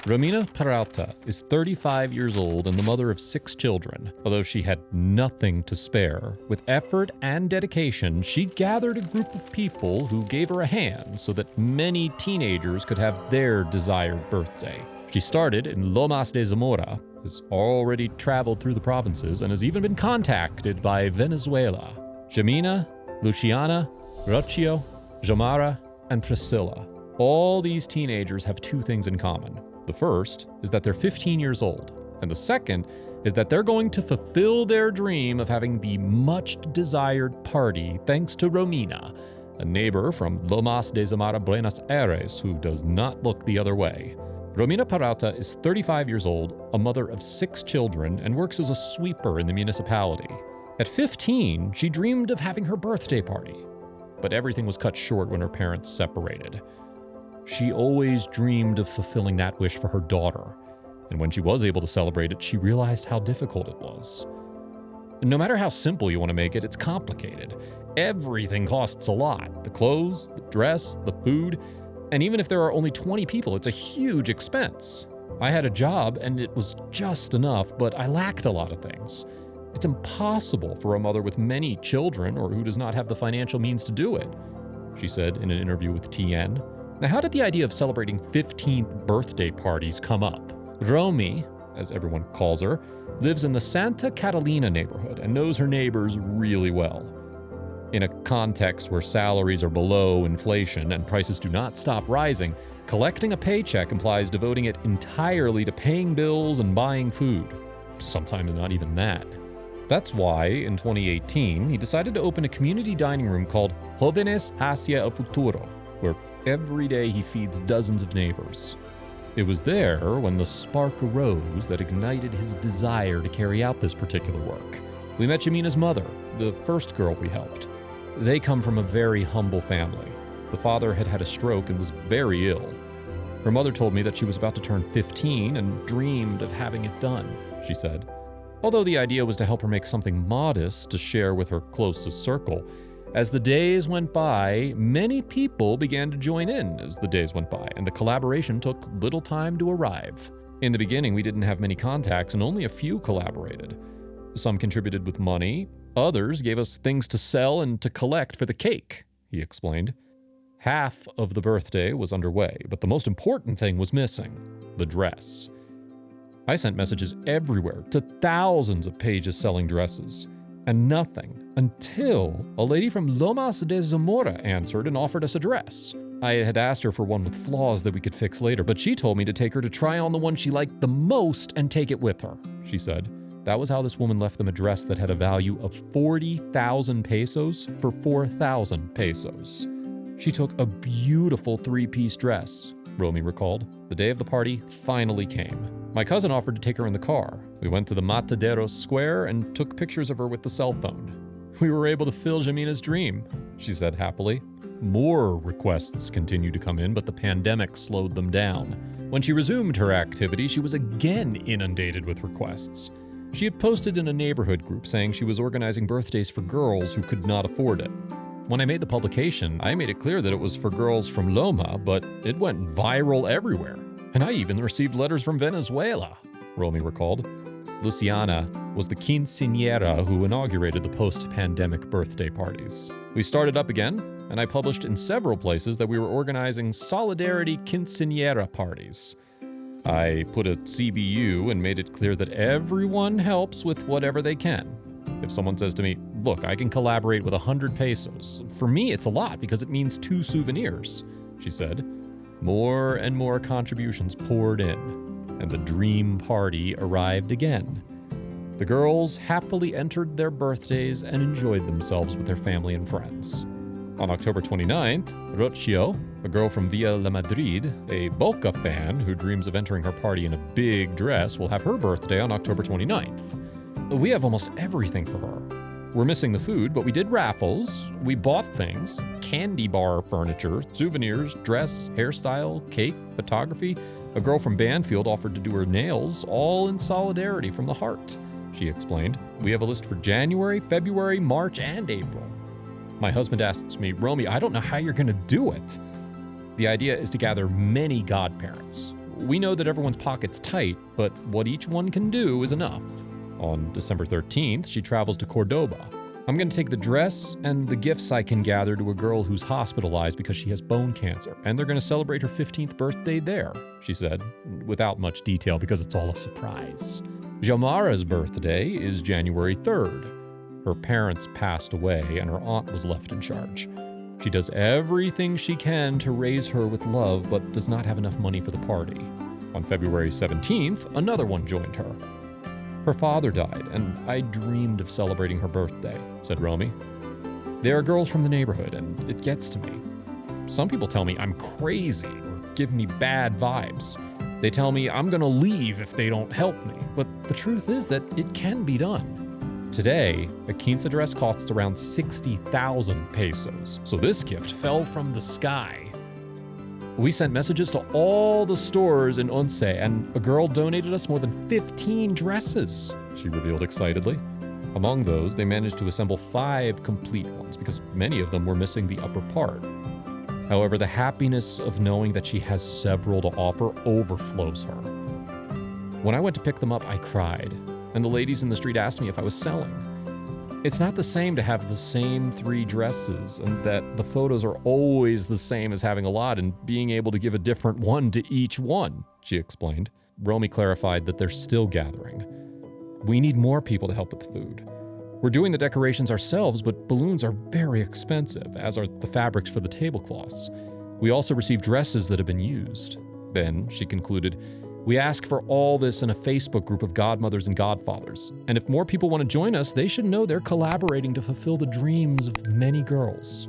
Romina Peralta is 35 years old and the mother of 6 children. Although she had nothing to spare, with effort and dedication, she gathered a group of people who gave her a hand so that many teenagers could have their desired birthday. She started in Lomas de Zamora, has already traveled through the provinces, and has even been contacted by Venezuela. Jamina, Luciana, Rocchio, Jomara, and Priscilla. All these teenagers have 2 things in common. The first is that they're 15 years old, and the second is that they're going to fulfill their dream of having the much-desired party thanks to Romina, a neighbor from Lomas de Zamora, Buenos Aires, who does not look the other way. Romina Peralta is 35 years old, a mother of 6 children, and works as a sweeper in the municipality. At 15, she dreamed of having her birthday party, but everything was cut short when her parents separated. She always dreamed of fulfilling that wish for her daughter, and when she was able to celebrate it, she realized how difficult it was. No matter how simple you want to make it, it's complicated. Everything costs a lot. The clothes, the dress, the food, and even if there are only 20 people, it's a huge expense. I had a job, and it was just enough, but I lacked a lot of things. It's impossible for a mother with many children or who does not have the financial means to do it, she said in an interview with TN. Now, how did the idea of celebrating 15th birthday parties come up? Romy, as everyone calls her, lives in the Santa Catalina neighborhood and knows her neighbors really well. In a context where salaries are below inflation and prices do not stop rising, collecting a paycheck implies devoting it entirely to paying bills and buying food. Sometimes not even that. That's why, in 2018, he decided to open a community dining room called Jóvenes hacia el Futuro, where every day he feeds dozens of neighbors. It was there when the spark arose that ignited his desire to carry out this particular work. We met Jamina's mother, the first girl we helped. They come from a very humble family. The father had had a stroke and was very ill. Her mother told me that she was about to turn 15 and dreamed of having it done, she said. Although the idea was to help her make something modest to share with her closest circle. As the days went by, many people began to join in as the days went by, and the collaboration took little time to arrive. In the beginning, we didn't have many contacts, and only a few collaborated. Some contributed with money, others gave us things to sell and to collect for the cake, he explained. Half of the birthday was underway, but the most important thing was missing: the dress. I sent messages everywhere to thousands of pages selling dresses. And nothing until a lady from Lomas de Zamora answered and offered us a dress. I had asked her for one with flaws that we could fix later, but she told me to take her to try on the one she liked the most and take it with her, she said. That was how this woman left them a dress that had a value of 40,000 pesos for 4,000 pesos. She took a beautiful 3-piece dress, Romy recalled. The day of the party finally came. My cousin offered to take her in the car. We went to the Mataderos Square and took pictures of her with the cell phone. We were able to fill Jamina's dream, she said happily. More requests continued to come in, but the pandemic slowed them down. When she resumed her activity, she was again inundated with requests. She had posted in a neighborhood group saying she was organizing birthdays for girls who could not afford it. When I made the publication, I made it clear that it was for girls from Loma, but it went viral everywhere. And I even received letters from Venezuela, Romy recalled. Luciana was the quinceañera who inaugurated the post-pandemic birthday parties. We started up again, and I published in several places that we were organizing Solidarity Quinceañera parties. I put a CBU and made it clear that everyone helps with whatever they can. If someone says to me, look, I can collaborate with 100 pesos. For me, it's a lot because it means 2 souvenirs, she said. More and more contributions poured in, and the dream party arrived again. The girls happily entered their birthdays and enjoyed themselves with their family and friends. On October 29th, Rocchio, a girl from Villa La Madrid, a Boca fan who dreams of entering her party in a big dress, will have her birthday on October 29th. We have almost everything for her. We're missing the food, but we did raffles. We bought things: candy bar furniture, souvenirs, dress, hairstyle, cake, photography. A girl from Banfield offered to do her nails, all in solidarity from the heart, she explained. We have a list for January, February, March, and April. My husband asks me, Romy, I don't know how you're going to do it. The idea is to gather many godparents. We know that everyone's pocket's tight, but what each one can do is enough. On December 13th, she travels to Cordoba. I'm going to take the dress and the gifts I can gather to a girl who's hospitalized because she has bone cancer, and they're going to celebrate her 15th birthday there, she said, without much detail because it's all a surprise. Xiomara's birthday is January 3rd. Her parents passed away and her aunt was left in charge. She does everything she can to raise her with love, but does not have enough money for the party. On February 17th, another one joined her. Her father died, and I dreamed of celebrating her birthday, said Romy. They are girls from the neighborhood, and it gets to me. Some people tell me I'm crazy or give me bad vibes. They tell me I'm gonna leave if they don't help me, but the truth is that it can be done. Today, a quince dress costs around 60,000 pesos, so this gift fell from the sky. We sent messages to all the stores in Once, and a girl donated us more than 15 dresses, she revealed excitedly. Among those, they managed to assemble 5 complete ones because many of them were missing the upper part. However, the happiness of knowing that she has several to offer overflows her. When I went to pick them up, I cried, and the ladies in the street asked me if I was selling. It's not the same to have the same 3 dresses, and that the photos are always the same as having a lot and being able to give a different one to each one, she explained. Romy clarified that they're still gathering. We need more people to help with the food. We're doing the decorations ourselves, but balloons are very expensive, as are the fabrics for the tablecloths. We also receive dresses that have been used. Then, she concluded, we ask for all this in a Facebook group of godmothers and godfathers, and if more people want to join us, they should know they're collaborating to fulfill the dreams of many girls.